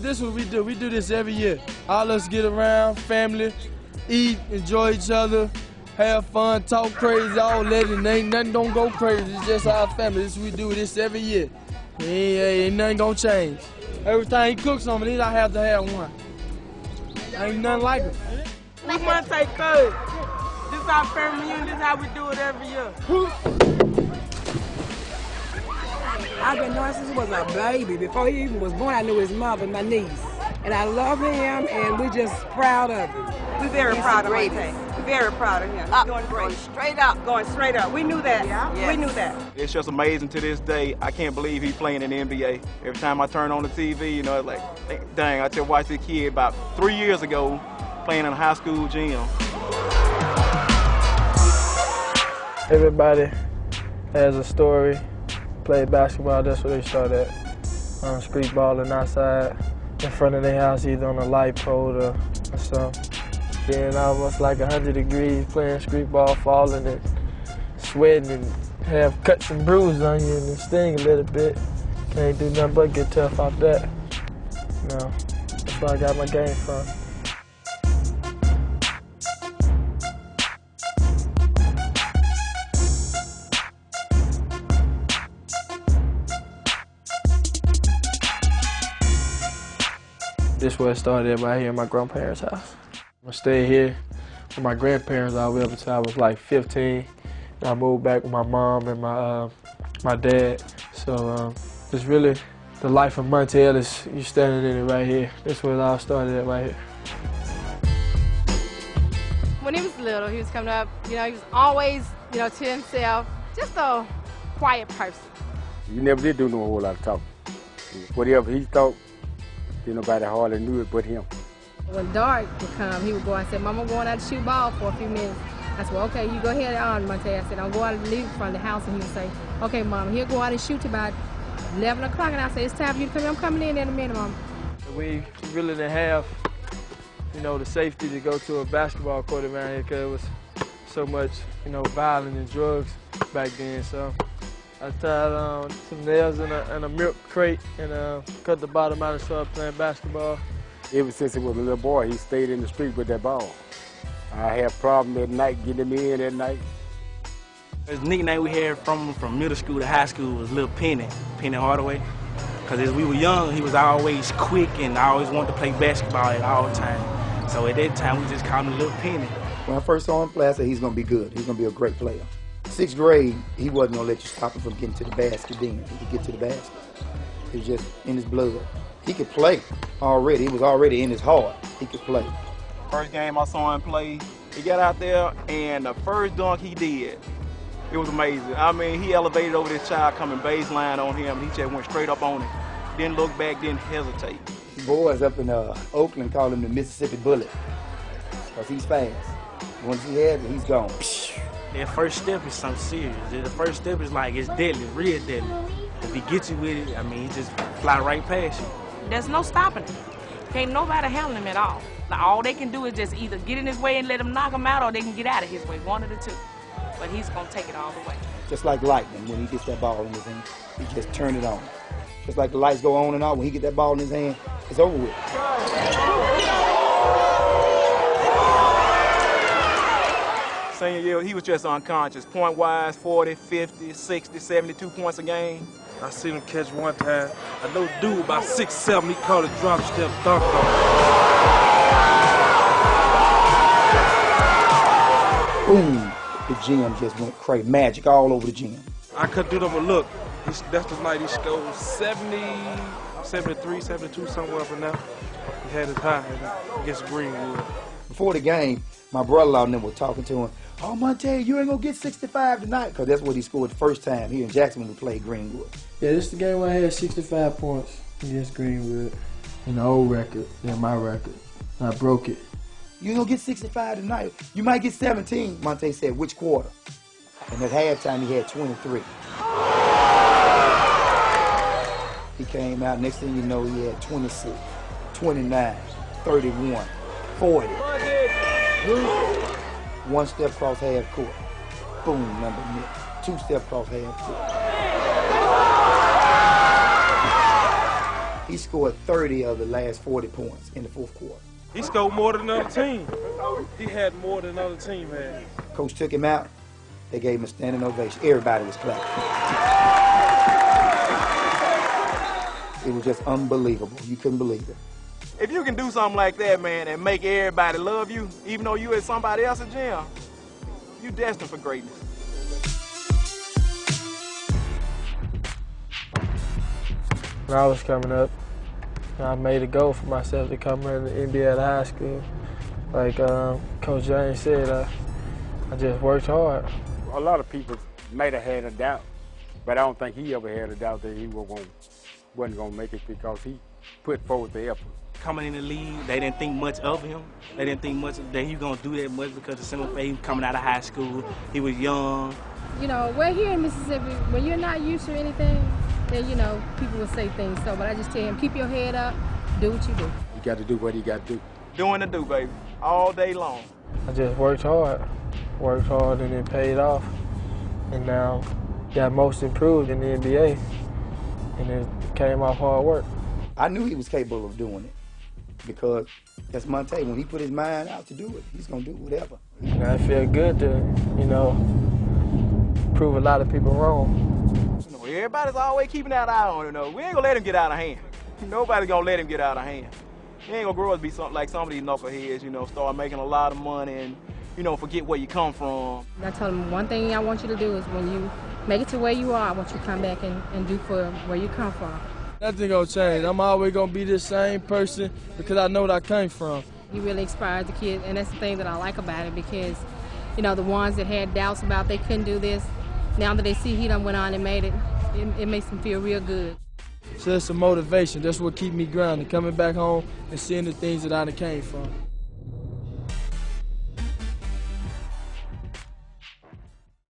this what we do. We do this every year. All us get around, family, eat, enjoy each other, have fun, talk crazy, all that, and ain't nothing gonna go crazy. It's just our family. This we do this every year. Ain't nothing gonna change. Every time he cooks something, I have to have one. Ain't nothing like it. We Monta Ellis. This is our family reunion. This is how we do it every year. I've been knowing since he was a baby. Before he even was born, I knew his mother, my niece. And I love him, and we're just proud of him. We're very proud of Monta. Very proud of him. Going straight up. Going straight up. We knew that. Yeah. Yes. We knew that. It's just amazing to this day. I can't believe he's playing in the NBA. Every time I turn on the TV, you know, it's like, dang, I just watched this kid about 3 years ago playing in a high school gym. Everybody has a story. Played basketball, that's where they started at. Street balling outside in front of their house, either on a light pole or something. Being almost like 100 degrees, playing street ball, falling and sweating and have cuts and bruises on you and it sting a little bit. Can't do nothing but get tough off that. No, that's where I got my game from. This is where it started, right here in my grandparents' house. I stayed here with my grandparents all the way up until I was like 15. And I moved back with my mom and my dad. So it's really the life of Monta Ellis. You standing in it right here. This is where it all started at right here. When he was little, he was coming up, you know, he was always, you know, to himself, just a quiet person. You never did do no whole lot of talking. Whatever he thought, nobody hardly knew it but him. When dark would come, he would go and say, Mama, I'm going out to shoot ball for a few minutes. I said, well, okay, you go ahead on, Monta. I said, I'll go out and leave from the house. And he would say, okay, Mama, he'll go out and shoot about 11 o'clock. And I said, it's time for you to come in. I'm coming in a minute, Mama. We really didn't have, you know, the safety to go to a basketball court around here because it was so much, you know, violence and drugs back then. So I tied some nails in a milk crate and cut the bottom out and started playing basketball. Ever since he was a little boy, he stayed in the street with that ball. I had problems at night, getting him in at night. His nickname we had from middle school to high school was Little Penny Hardaway. Because as we were young, he was always quick and I always wanted to play basketball at all times. So at that time, we just called him Little Penny. When I first saw him play, I said he's going to be good. He's going to be a great player. 6th grade, he wasn't going to let you stop him from getting to the basket then. He could get to the basket. It was just in his blood. He could play already. It was already in his heart. He could play. First game I saw him play, he got out there and the first dunk he did, it was amazing. I mean, he elevated over this child coming baseline on him. He just went straight up on him. Didn't look back, didn't hesitate. The boys up in Oakland call him the Mississippi Bullet because he's fast. Once he has it, he's gone. That first step is something serious. The first step is like, it's deadly, real deadly. If he gets you with it, I mean, he just fly right past you. There's no stopping him. Can't nobody handle him at all. Like, all they can do is just either get in his way and let him knock him out, or they can get out of his way, one of the two. But he's going to take it all the way. Just like lightning, when he gets that ball in his hand, he just turn it on. Just like the lights go on and off, when he get that ball in his hand, it's over with. Senior year, he was just unconscious. Point-wise, 40, 50, 60, 72 points a game. I seen him catch one time. I know dude about 6'7", he called a drop step dunk on. Boom! The gym just went crazy. Magic all over the gym. I couldn't do them a look. That's the night he scored 70, 73, 72, somewhere up in there. He had his high against Greenwood. Before the game, my brother-in-law and them were talking to him. Oh, Monta, you ain't gonna get 65 tonight, because that's what he scored the first time here in Jackson when we played Greenwood. Yeah, this is the game where I had 65 points against Greenwood. In the old record, then my record. I broke it. You ain't gonna get 65 tonight. You might get 17, Monta said. Which quarter? And at halftime, he had 23. He came out, next thing you know, he had 26, 29, 31, 40. One step cross half court. Boom, number mid. 2 step cross half court. He scored 30 of the last 40 points in the fourth quarter. He scored more than another team. He had more than another team had. Coach took him out. They gave him a standing ovation. Everybody was clapping. It was just unbelievable. You couldn't believe it. If you can do something like that, man, and make everybody love you, even though you at somebody else's gym, you destined for greatness. When I was coming up, I made a goal for myself to come in the NBA at high school. Like Coach James said, I just worked hard. A lot of people might have had a doubt, but I don't think he ever had a doubt that he wasn't going to make it because he put forward the effort. Coming in the league, they didn't think much of him. They didn't think much that he was going to do that much because the simple fact he was coming out of high school. He was young. You know, we're here in Mississippi. When you're not used to anything, then, you know, people will say things. So, but I just tell him, keep your head up, do what you do. You got to do what you got to do. Doing the do, baby, all day long. I just worked hard and it paid off. And now got most improved in the NBA. And it came off hard work. I knew he was capable of doing it because that's Monta. When he put his mind out to do it, he's going to do whatever. And I feel good to, you know, prove a lot of people wrong. You know, everybody's always keeping that eye on him, though. We ain't going to let him get out of hand. Nobody's going to let him get out of hand. He ain't going to grow up to be something like some of these knuckleheads, you know, start making a lot of money and, you know, forget where you come from. I told him one thing I want you to do is when you make it to where you are, I want you to come back and do for where you come from. Nothing gonna change. I'm always gonna be the same person because I know where I came from. He really inspired the kids, and that's the thing that I like about it because, you know, the ones that had doubts about they couldn't do this, now that they see he done went on and made it, it makes them feel real good. So it's a motivation. That's what keeps me grounded, coming back home and seeing the things that I done came from.